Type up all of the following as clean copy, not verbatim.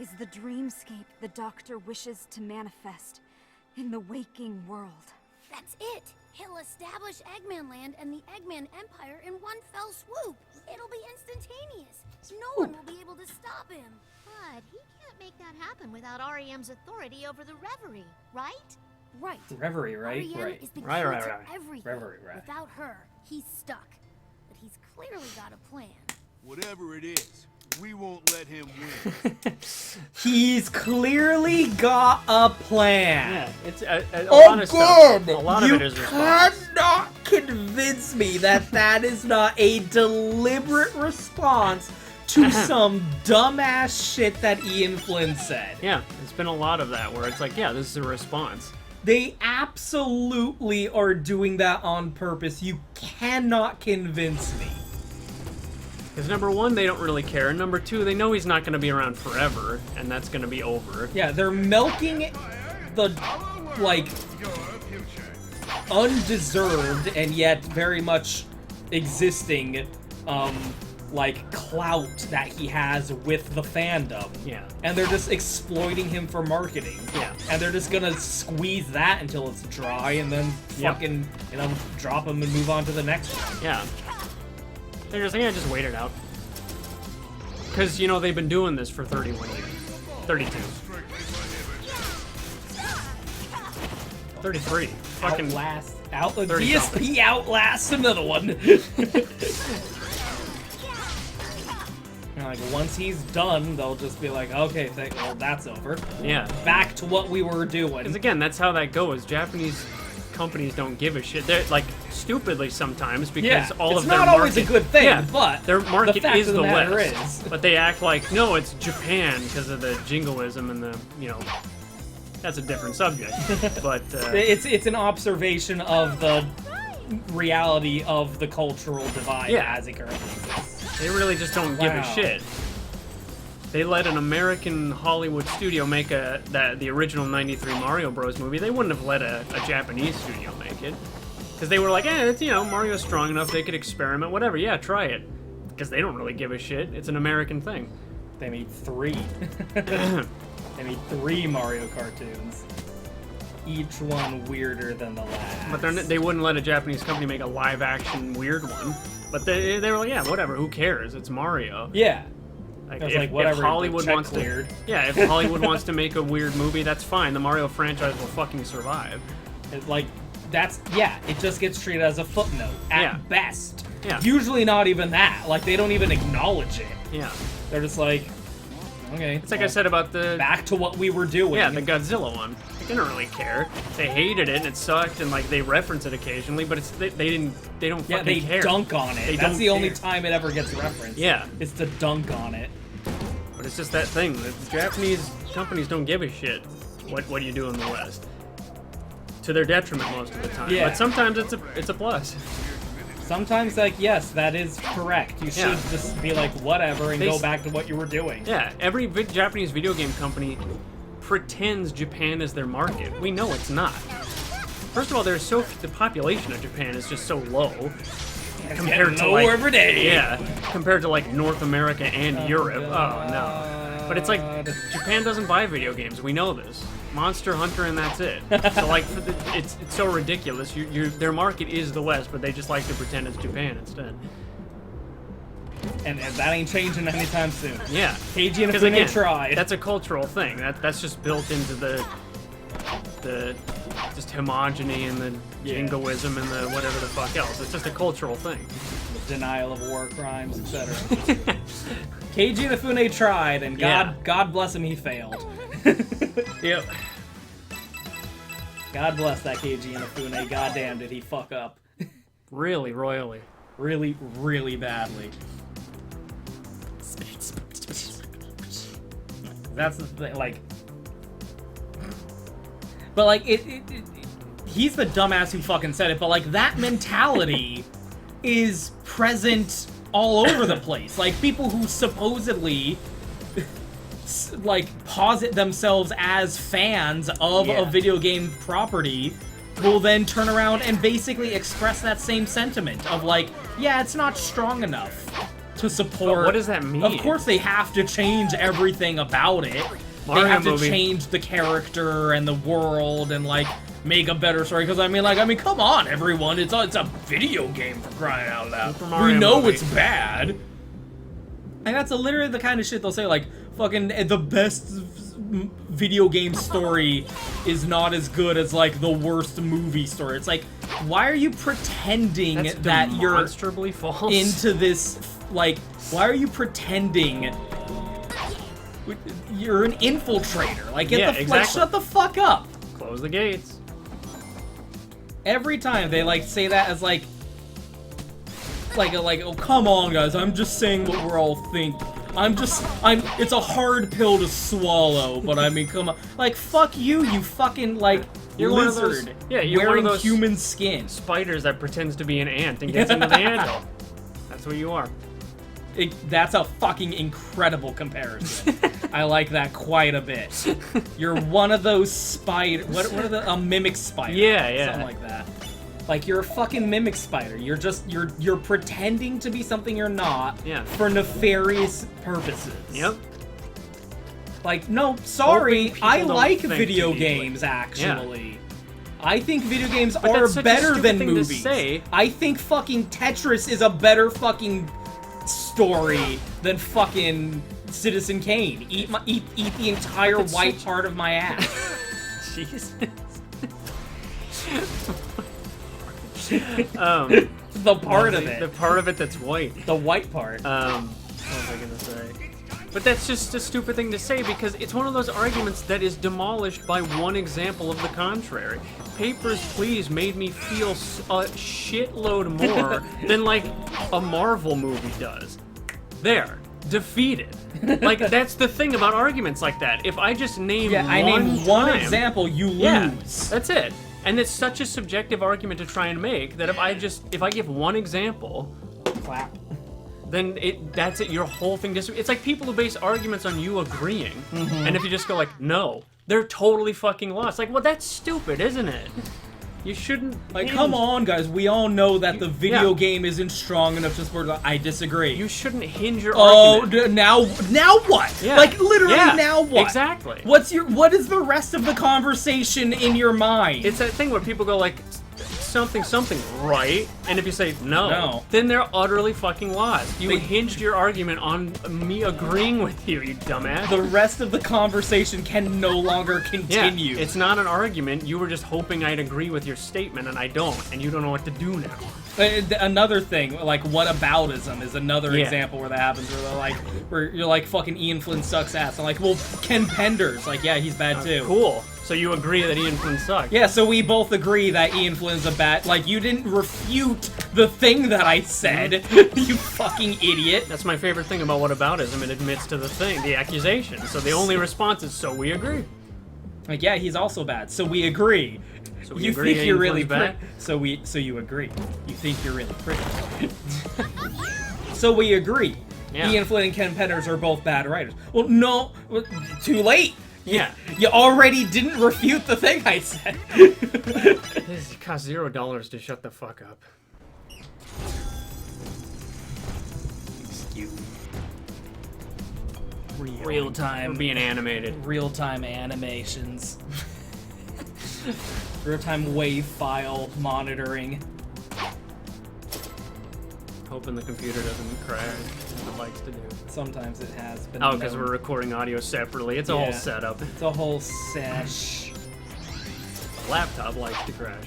is the dreamscape the Doctor wishes to manifest in the waking world. That's it! He'll establish Eggman Land and the Eggman Empire in one fell swoop. It'll be instantaneous. No one will be able to stop him. But he can't make that happen without REM's authority over the Reverie, right? Right. Reverie, right? REM Right. is the key Right. to everything. Reverie, right. Without her, he's stuck. But he's clearly got a plan. Whatever it is, we won't let him win. He's clearly got a plan. Yeah, it's a lot of stuff. A lot of You it is response. cannot convince me that that is not a deliberate response to some dumbass shit that Ian Flynn said. Yeah, it's been a lot of that where it's like, yeah, this is a response. They absolutely are doing that on purpose. You cannot convince me. Because number one, they don't really care, and number two, they know he's not going to be around forever, and that's going to be over. Yeah, they're milking the, like, undeserved and yet very much existing, like, clout that he has with the fandom. Yeah. And they're just exploiting him for marketing. Yeah. And they're just gonna squeeze that until it's dry and then fucking, you know, drop him and move on to the next one. Yeah. They're just like, yeah, just wait it out. Because, you know, they've been doing this for 31 years. 32. 33. Fucking DSP outlasts another one. Like, once he's done, they'll just be like, okay, well, that's over. Yeah. Back to what we were doing. Because again, that's how that goes. Japanese companies don't give a shit. They're like stupidly sometimes because all of their it's not always market, a good thing, but their market the fact is of the matter West. is. But they act like no, it's Japan because of the jingoism and the that's a different subject. But it's an observation of the reality of the cultural divide as it currently exists. They really just don't give a shit. They let an American Hollywood studio make the original '93 Mario Bros. Movie. They wouldn't have let a Japanese studio make it. Because they were like, it's, Mario's strong enough, they could experiment, whatever, yeah, try it. Because they don't really give a shit. It's an American thing. They made 3. They made 3 Mario cartoons. Each one weirder than the last. But they wouldn't let a Japanese company make a live-action weird one. But they were like, yeah, whatever, who cares? It's Mario. Yeah. If, whatever, if Hollywood wants cleared. to, yeah, if Hollywood wants to make a weird movie, that's fine. The Mario franchise will fucking survive. It just gets treated as a footnote at best. Yeah. Usually not even that. Like, they don't even acknowledge it. Yeah. They're just like, okay. It's like I said about the back to what we were doing. Yeah, the Godzilla one. They didn't really care. They hated it and it sucked, and like they reference it occasionally, but they don't fucking care. They dunk on it. That's the only time it ever gets referenced. Yeah. It's to dunk on it. But it's just that thing. The Japanese companies don't give a shit what you do in the West. To their detriment most of the time. Yeah. But sometimes it's a plus. Sometimes, like, yes, that is correct. You should just be like, whatever, and go back to what you were doing. Yeah, every Japanese video game company pretends Japan is their market. We know it's not. First of all, the population of Japan is just so low. Compared to like every day. Yeah, compared to like North America and Europe. Oh no. But it's like Japan doesn't buy video games. We know this. Monster Hunter and that's it. So like it's so ridiculous. Their market is the West, but they just like to pretend it's Japan instead. And that ain't changing anytime soon. Yeah. Keiji and Ifune tried. That's a cultural thing. That's just built into the just homogeny and the jingoism and the whatever the fuck else. It's just a cultural thing. The denial of war crimes, etc. Keiji and Ifune tried, and God bless him, he failed. Yep. God bless that Keiji and Ifune. Goddamn, did he fuck up. Really, royally. Really, really badly. That's the thing, like... But, like, he's the dumbass who fucking said it, but, like, that mentality is present all over the place. Like, people who supposedly, like, posit themselves as fans of a video game property will then turn around and basically express that same sentiment of, like, yeah, it's not strong enough. to support. But what does that mean? Of course, they have to change everything about it. Mario they have to movie. change the character and the world and like make a better story. Because I mean, come on, everyone! It's a video game for crying out loud. Super Mario We know movie. it's bad. And that's literally the kind of shit they'll say, like, fucking the best video game story is not as good as, like, the worst movie story. It's like, why are you pretending That's that you're demonstrably false. into this, like, why are you pretending you're an infiltrator? Like, Yeah, exactly. shut the fuck up. Close the gates. Every time they, like, say that as, like, oh, come on, guys, I'm just saying what we're all thinking. It's a hard pill to swallow, but I mean, come on. Like, fuck you, you fucking, like, You're one of those- lizard yeah, you're one wearing of those- human skin. Spiders that pretends to be an ant and gets into the anthill. That's what you are. That's a fucking incredible comparison. I like that quite a bit. You're one of those spider. What are the a mimic spider? Yeah. Something like that. Like you're a fucking mimic spider. You're pretending to be something you're not. Yeah. For nefarious purposes. Yep. Like no, sorry. Hoping people I don't like think video too deeply. games actually. I think video games But are that's such a better stupid than thing to movies. say. I think fucking Tetris is a better fucking story than fucking Citizen Kane. Eat the entire But it's white such- part of my ass. Jesus. The part of it. The part of it that's white. The white part. What was I gonna say? But that's just a stupid thing to say because it's one of those arguments that is demolished by one example of the contrary. Papers, Please made me feel a shitload more than like a Marvel movie does. There, defeated. Like that's the thing about arguments like that. If I just name I named one time- example, you yeah, lose. that's it. And it's such a subjective argument to try and make that if I give one example, Clap. then that's it. Your whole thing just it's like people who base arguments on you agreeing, and if you just go like no, they're totally fucking lost. Like, well, that's stupid, isn't it? You shouldn't. Like, come on, guys. We all know that the video yeah. game isn't strong enough to support. I disagree. You shouldn't hinge your Oh, argument. now what? Yeah. Like literally, Yeah, now what? exactly. What is the rest of the conversation in your mind? It's that thing where people go like something right, and if you say no, then they're utterly fucking lost. You hinged your argument on me agreeing with you, you dumbass. The rest of the conversation can no longer continue. Yeah, it's not an argument. You were just hoping I'd agree with your statement, and I don't, and you don't know what to do now. Another thing, like whataboutism is another Yeah. example where that happens. Where you're like, fucking Ian Flynn sucks ass. I'm like, well, Ken Pender's like, yeah, he's bad too. Cool. So you agree that Ian Flynn sucks? Yeah, so we both agree that Ian Flynn's a bad. Like, you didn't refute the thing that I said, you fucking idiot. That's my favorite thing about whataboutism. It admits to the thing, the accusation. So the only response is, so we agree. Like, yeah, he's also bad. So we agree. So we You agree think you're Ian really Flynn's pretty. bad? So you agree. You think you're really pretty. So we agree. Yeah. Ian Flynn and Ken Penders are both bad writers. Well, no, too late. Yeah. You already didn't refute the thing I said. This costs $0 to shut the fuck up. Excuse me. We're Real-time being animated. real-time animations. Real-time wave file monitoring. Hoping the computer doesn't crash. It likes to do. Sometimes it has been. Oh, because known. we're recording audio separately. It's a whole Yeah. setup. It's a whole sesh. Laptop likes to crash.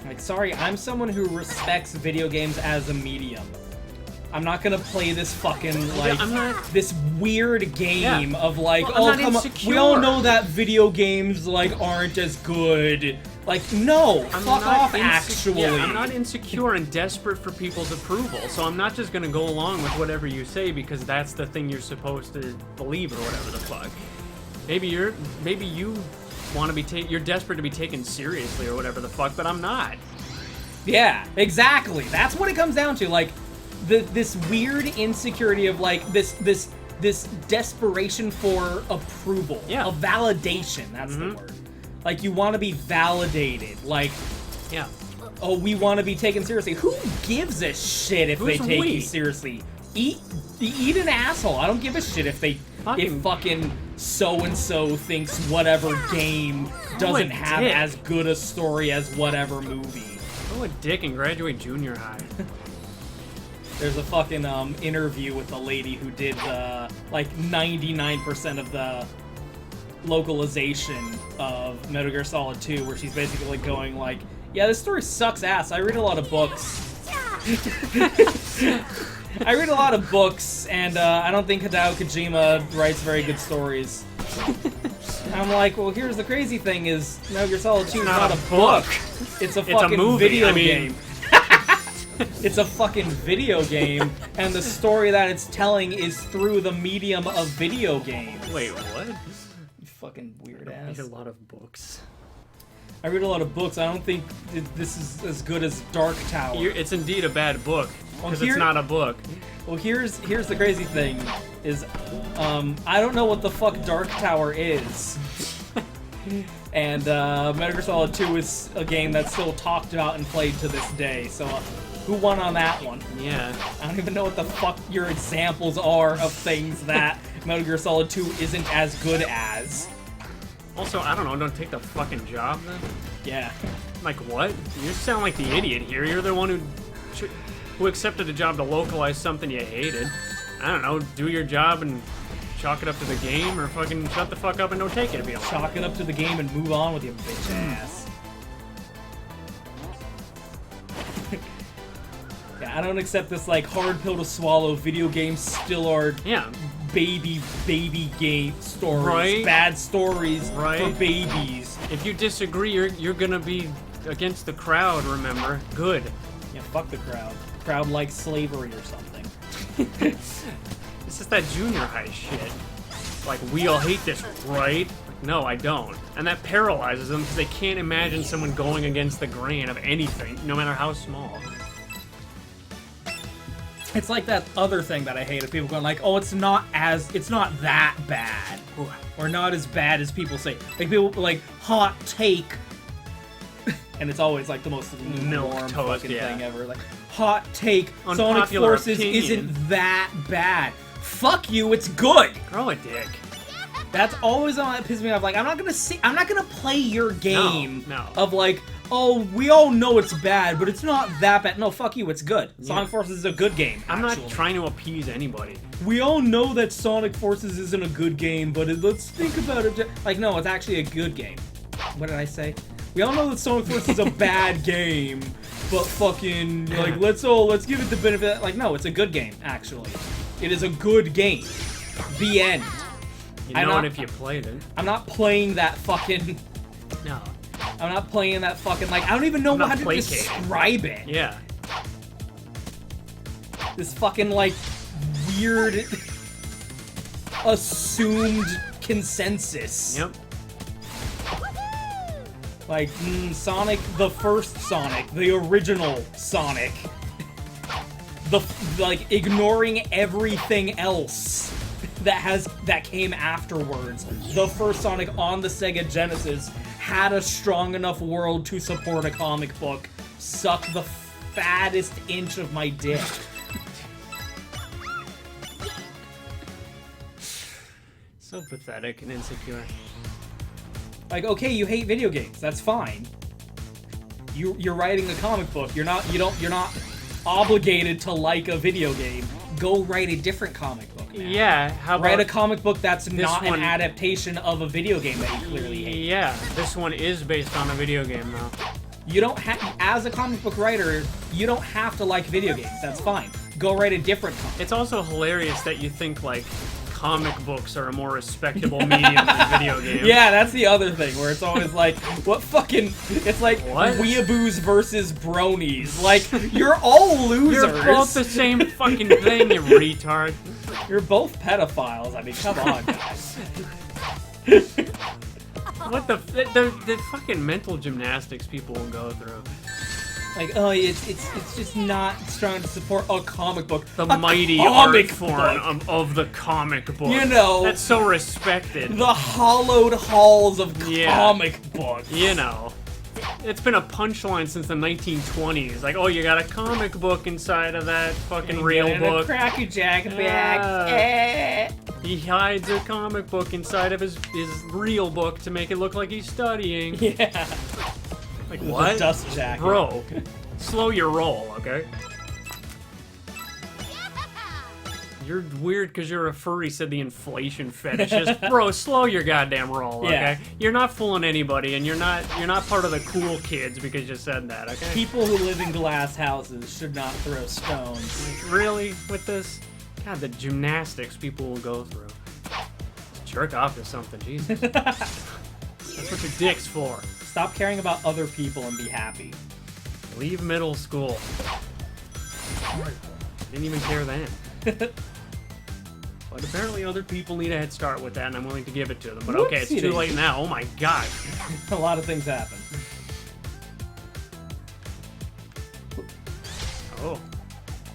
Like, sorry, I'm someone who respects video games as a medium. I'm not gonna play this fucking, like, I'm not- this weird game of, like, Well, I'm oh, not come on. insecure. We all know that video games, like, aren't as good. Like, no, I'm fuck not off, inse- actually. Yeah, I'm not insecure and desperate for people's approval, so I'm not just gonna go along with whatever you say because that's the thing you're supposed to believe or whatever the fuck. Maybe you want to be you're desperate to be taken seriously or whatever the fuck, but I'm not. Yeah, exactly. That's what it comes down to. Like, this weird insecurity of, like, this desperation for approval. Yeah. Of validation, that's the word. Like, you want to be validated. Like, Yeah. oh, we want to be taken seriously. Who gives a shit if they Who's take we? you seriously? eat an asshole. I don't give a shit if fucking so-and-so thinks whatever game doesn't have as good a story as whatever movie. Oh, a dick and graduate junior high. There's a fucking interview with the lady who did like 99% of the localization of Metal Gear Solid 2, where she's basically going like, yeah, this story sucks ass. I read a lot of books. I read a lot of books, and I don't think Hideo Kojima writes very good stories. I'm like, well, here's the crazy thing is, Metal Gear Solid 2 is not a book. It's a fucking movie. video game. It's a fucking video game, and the story that it's telling is through the medium of video games. Wait, what? You fucking weird I ass. read a lot of books. I read a lot of books. I don't think this is as good as Dark Tower. It's indeed a bad book, because here- it's not a book. Well, here's the crazy thing, is, I don't know what the fuck Dark Tower is. And, Metal Gear Solid 2 is a game that's still talked about and played to this day, so, who won on that one? Yeah. I don't even know what the fuck your examples are of things that Metal Gear Solid 2 isn't as good as. Also, I don't know, don't take the fucking job then? Yeah. Like, what? You sound like the idiot here. You're the one who accepted a job to localize something you hated. I don't know, do your job and chalk it up to the game, or fucking shut the fuck up and don't take it if you don't. Chalk it up to the game and move on with your bitch ass. Yeah, I don't accept this, like, hard pill to swallow. Video games still are baby game stories. Right? Bad stories Right? for babies. If you disagree, you're gonna be against the crowd, remember? Good. Yeah, fuck the crowd. The crowd likes slavery or something. It's just that junior high shit. Like, we all hate this, right? Like, no, I don't. And that paralyzes them because they can't imagine someone going against the grain of anything, no matter how small. It's like that other thing that I hate of people going like, oh, it's not that bad. Or not as bad as people say. Like, people, like, hot take. And it's always, like, the most Milk warm toast, fucking yeah. thing ever. Like, hot take, Sonic Unpopular Forces opinion. isn't that bad. Fuck you, it's good! Grow a dick. That's always on that pisses me off. Like, I'm not gonna play your game No. of like, oh, we all know it's bad, but it's not that bad. No, fuck you, it's good. Sonic Forces is a good game. I'm actually. not trying to appease anybody. We all know that Sonic Forces isn't a good game, but let's think about it. Like, no, it's actually a good game. What did I say? We all know that Sonic Forces is a bad game, but fucking, like, let's give it the benefit. Like, no, it's a good game, actually. It is a good game. The end. You know it if you played it. I'm not playing that fucking... No. I'm not playing that fucking, like, I don't even know how to describe it. Yeah. This fucking, like, weird, assumed consensus. Yep. Like, Sonic, the first Sonic, the original Sonic. Like, ignoring everything else that came afterwards. The first Sonic on the Sega Genesis had a strong enough world to support a comic book. Suck the fattest inch of my dick. So pathetic and insecure. Like, okay, you hate video games. That's fine. You're writing a comic book. You're not obligated to like a video game. Go write a different comic book. Now. Yeah, how about... Write a comic book that's not one... an adaptation of a video game that you clearly hate. Yeah, this one is based on a video game, though. You don't have, as a comic book writer, you don't have to like video games. That's fine. Go write a different comic. It's also hilarious that you think, like, comic books are a more respectable medium than video games. Yeah, that's the other thing, where it's always like, what fucking... It's like, what? Weeaboos versus bronies. Like, you're all losers. You're both the same fucking thing, you retard. You're both pedophiles. I mean, come on, guys. What the fucking mental gymnastics people will go through. Like, oh, it's just not strong to support a comic book. The a mighty comic art form of the comic book. You know. That's so respected. The hollowed halls of comic books. You know. it's been a punchline since the 1920s. Like, oh, you got a comic book inside of that fucking real book. Cracker Jack back. He hides a comic book inside of his real book to make it look like he's studying. Yeah. Like, The what? dust jacket. Bro, slow your roll, okay? You're weird because you're a furry, said the inflation fetishist. Bro, slow your goddamn roll, okay? Yeah. You're not fooling anybody, and you're not part of the cool kids because you said that, okay? People who live in glass houses should not throw stones. Really? With this? God, the gymnastics people will go through. Jerk off to something, Jesus. That's what your dick's for. Stop caring about other people and be happy. Leave middle school. Didn't even care then. But apparently other people need a head start with that, and I'm willing to give it to them. But okay, it's too late now. Oh my god. A lot of things happen. Oh.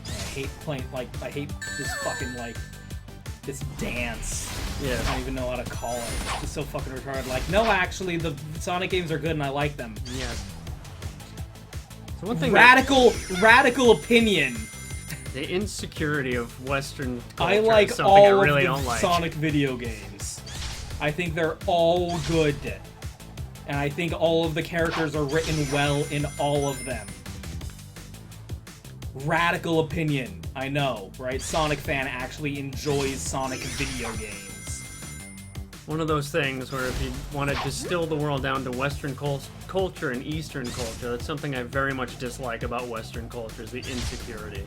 I hate playing, like, I hate this fucking, like, this dance. Yeah. I don't even know how to call it. It's just so fucking retarded. Like, no, actually, the Sonic games are good and I like them. Yeah. So one thing Radical opinion. the insecurity of Western culture I like is something all I really of don't the like. Sonic video games. I think they're all good. And I think all of the characters are written well in all of them. Radical opinion. I know, right? Sonic fan actually enjoys Sonic video games. One of those things where if you want to distill the world down to Western culture and Eastern culture, that's something I very much dislike about Western culture, is the insecurity.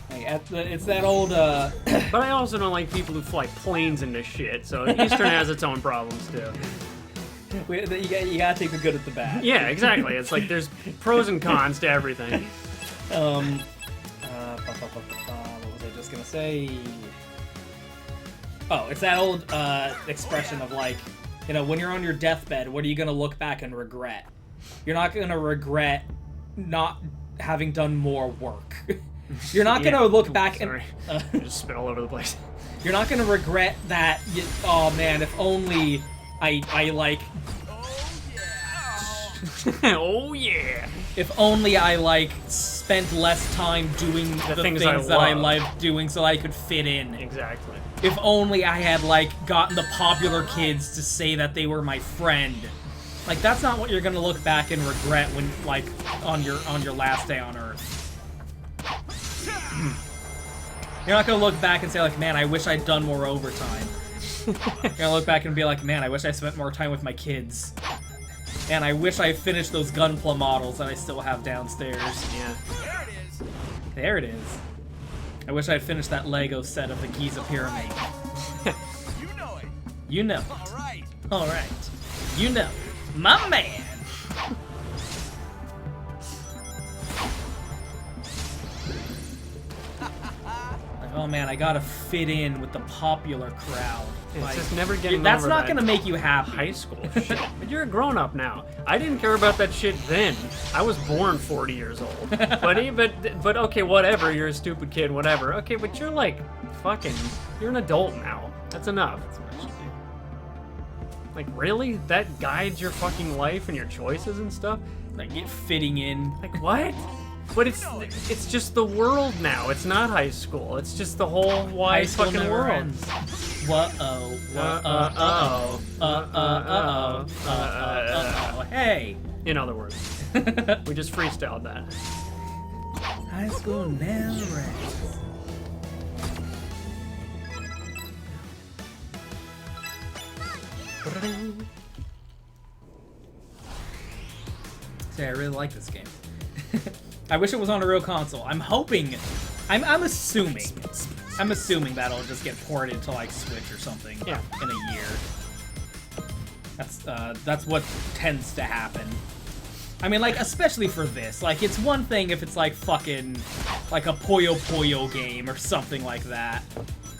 Like, it's that old, But I also don't like people who fly planes into shit, so Eastern has its own problems too. you gotta take the good with the bad. Yeah, exactly. It's like there's pros and cons to everything. What was I just gonna say? Oh, it's that old expression of like, you know, when you're on your deathbed, what are you gonna look back and regret? You're not gonna regret not having done more work. You're not gonna look back and just spit all over the place. you're not gonna regret that. Oh man, if only I like. Oh yeah. If only I like spent less time doing the things that I love doing, so I could fit in. Exactly. If only I had, like, gotten the popular kids to say that they were my friend. Like, that's not what you're gonna look back and regret when, like, on your last day on Earth. You're not gonna look back and say, like, man, I wish I'd done more overtime. You're gonna look back and be like, man, I wish I spent more time with my kids. And I wish I finished those Gunpla models that I still have downstairs. Yeah. There it is. There it is. I wish I'd finished that Lego set of the Giza Pyramid. You know it. You know. All right. Alright. You know. My man! Like, oh man, I gotta fit in with the popular crowd. It's Like, just never getting that's over not that gonna make you happy. high school shit. But you're a grown-up now. I didn't care about that shit then. I was born 40 years old. But okay, whatever. You're a stupid kid, whatever. Okay, but you're like fucking. You're an adult now. That's enough. Like, really? That guides your fucking life and your choices and stuff? Like, get fitting in. Like, what? But it's just the world now. It's not high school. It's just the whole wide High school fucking never world. ends. Uh-oh. Hey! In other words, we just freestyled that. High school never ends. See, I really like this game. I wish it was on a real console. I'm hoping, I'm assuming that'll just get ported to like Switch or something in a year. That's what tends to happen. I mean, like, especially for this. Like, it's one thing if it's like fucking like a Puyo Puyo game or something like that.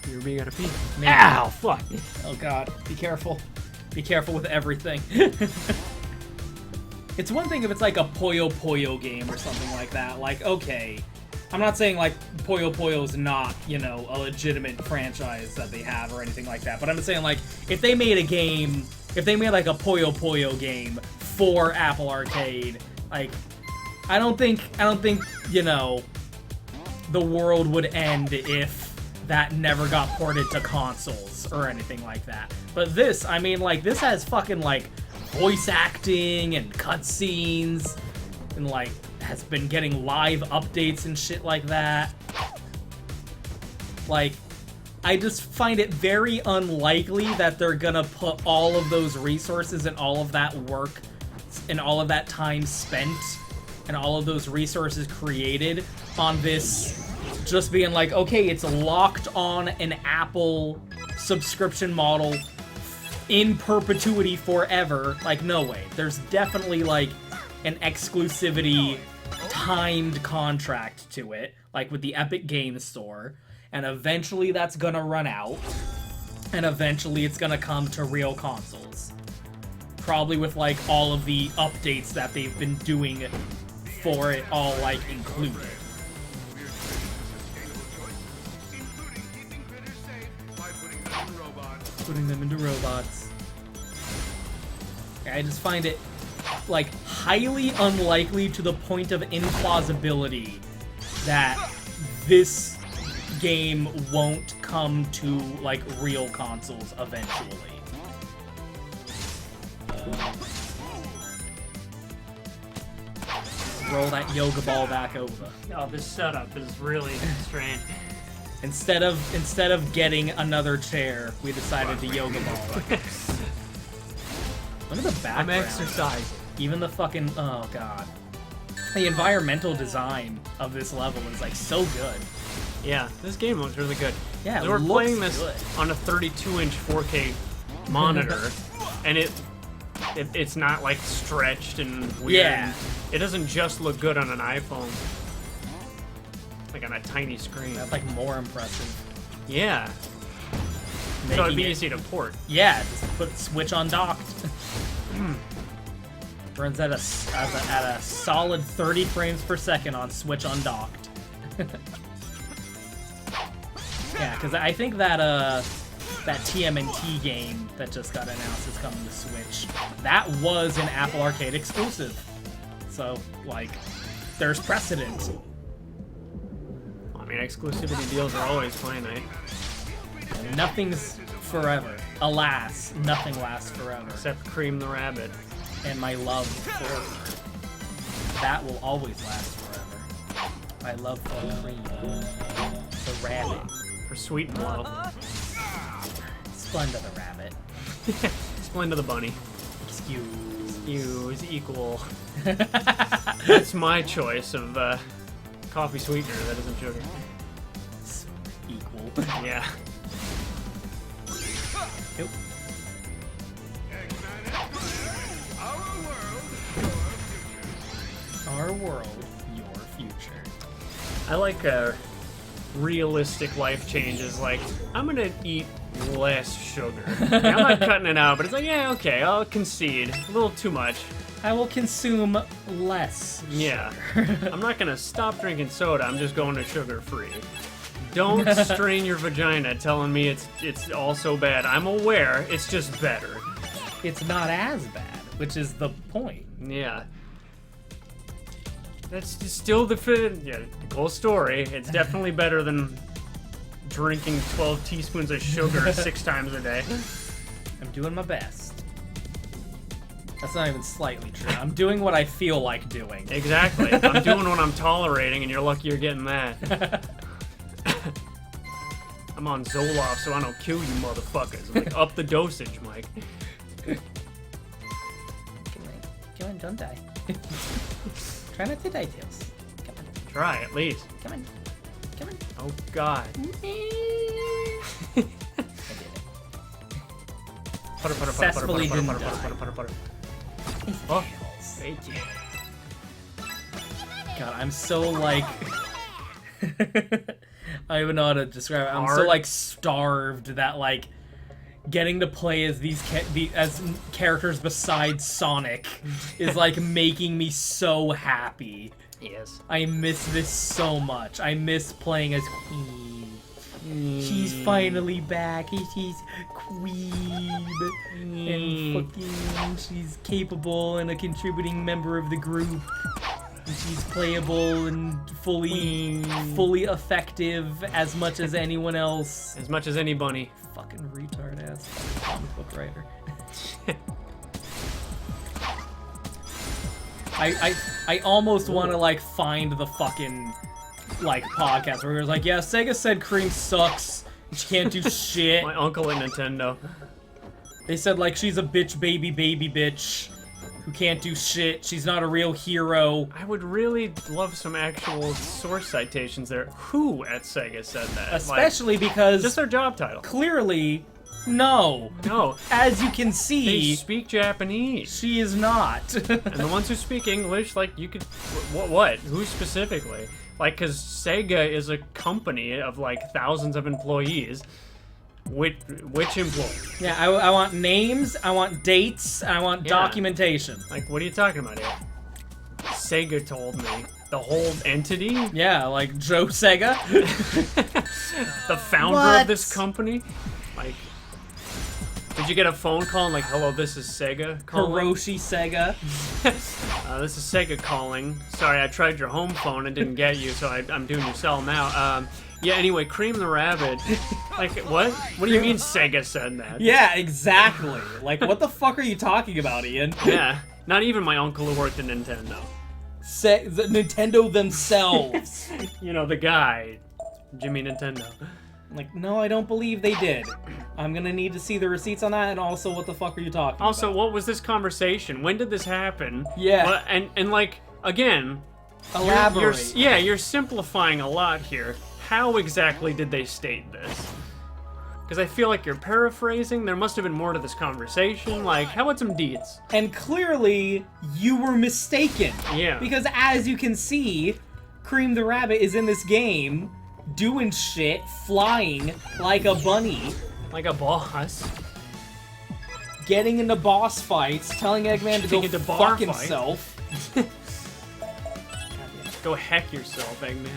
You're being out of pee. Maybe. Ow, fuck. Oh god, be careful. Be careful with everything. It's one thing if it's like a Puyo Puyo game or something like that. Like, okay. I'm not saying like Puyo Puyo's not, you know, a legitimate franchise that they have or anything like that. But I'm just saying like, if they made a game if they made like a Puyo Puyo game for Apple Arcade, like I don't think you know the world would end if that never got ported to consoles or anything like that. But this, I mean, like, this has fucking, like, voice acting and cutscenes, and, like, has been getting live updates and shit like that. Like, I just find it very unlikely that they're gonna put all of those resources and all of that work and all of that time spent and all of those resources created on this just being like, okay, it's locked on an Apple subscription model in perpetuity forever. Like, no way. There's definitely, like, an exclusivity timed contract to it, like with the Epic Games Store, and eventually that's gonna run out, and eventually it's gonna come to real consoles. Probably with, like, all of the updates that they've been doing for it all, like, included. Putting them into robots. I just find it, like, highly unlikely to the point of implausibility that this game won't come to, like, real consoles eventually. Roll that yoga ball back over. Oh, this setup is really strange. Instead of getting another chair, we decided to yoga ball. Look at the background. I'm exercising. Even the fucking, oh god. The environmental design of this level is, like, so good. Yeah, this game looks really good. Yeah, we were looks playing this good. on a 32-inch 4K monitor, and it's not, like, stretched and weird. Yeah. It doesn't just look good on an iPhone. Like on a tiny screen. That's, like, more impressive. Yeah. So it'd be easy to port. Yeah, just put switch on docked. Runs at a solid 30 frames per second on switch on docked. Yeah, because I think that that TMNT game that just got announced is coming to Switch. That was an Apple Arcade exclusive. So, like, there's precedent. I mean, exclusivity deals are always finite. Nothing's forever. Alas, nothing lasts forever. Except Cream the Rabbit. And my love for that will always last forever. My love for Cream. The rabbit. For Sweet and Low. Splenda the rabbit. Splenda the bunny. Excuse. Equal. That's my choice of coffee sweetener that isn't sugar. Equal. Yeah. Nope. Our world, your future. I like realistic life changes. Like, I'm gonna eat less sugar. Like, I'm not cutting it out, but it's like, yeah, okay, I'll concede. A little too much. I will consume less. Yeah. I'm not gonna stop drinking soda. I'm just going to sugar-free. Don't strain your vagina telling me it's all so bad. I'm aware. It's just better. It's not as bad, which is the point. Yeah. That's just still the cool story. It's definitely better than drinking 12 teaspoons of sugar 6 times a day. I'm doing my best. That's not even slightly true. I'm doing what I feel like doing. Exactly. I'm doing what I'm tolerating, and you're lucky you're getting that. I'm on Zoloft, so I don't kill you motherfuckers. Like, up the dosage, Mike. Come on, don't die. Try not to die, Tails. Come on. Try, at least. Come on. Come on. Oh, God. I did it. Putter, putter, putter, Successfully putter, didn't putter, die. putter, putter, putter, putter. Oh, thank you. God, I'm so, like... I don't even know how to describe it. I'm so, Hard? like, starved that, like, getting to play as these as characters besides Sonic is, like, making me so happy. Yes. I miss this so much. I miss playing as Queen. She's finally back. She's queen. And fucking, she's capable and a contributing member of the group. And she's playable and fully effective as much as anyone else. As much as any bunny. Fucking retard ass comic book writer. I almost want to like find the fucking like podcast where it was like, yeah, Sega said Cream sucks. She can't do shit. My uncle at Nintendo. They said like she's a baby bitch who can't do shit. She's not a real hero. I would really love some actual source citations there. Who at Sega said that? Especially because just their job title. Clearly, no. No. As you can see, They speak Japanese. she is not. And the ones who speak English, like, you could... What? Who specifically? Like, because Sega is a company of, like, thousands of employees. Which employee? Yeah, I want names, I want dates, I want documentation. Like, what are you talking about here? Sega told me. The whole entity? Yeah, like Joe Sega. The founder What? of this company? Like... Did you get a phone call and like, hello, this is Sega calling? Hiroshi Sega. This is Sega calling. Sorry, I tried your home phone and didn't get you, so I'm doing your cell now. Yeah, anyway, Cream the Rabbit. Like, what? What do you mean Sega said that? Yeah, exactly. Like, what the fuck are you talking about, Ian? Yeah, not even my uncle who worked at Nintendo. The Nintendo themselves. You know, the guy, Jimmy Nintendo. Like, no, I don't believe they did. I'm gonna need to see the receipts on that, and also, what the fuck are you talking Also, about? what was this conversation? When did this happen? Yeah. What, and like, again... Elaborate. You're simplifying a lot here. How exactly did they state this? Because I feel like you're paraphrasing. There must have been more to this conversation. Like, how about some deeds? And clearly, you were mistaken. Yeah. Because as you can see, Cream the Rabbit is in this game, doing shit, flying like a bunny, Like a boss. getting into boss fights, telling Eggman to go Getting into bar fuck fight. himself. Go heck yourself, Eggman.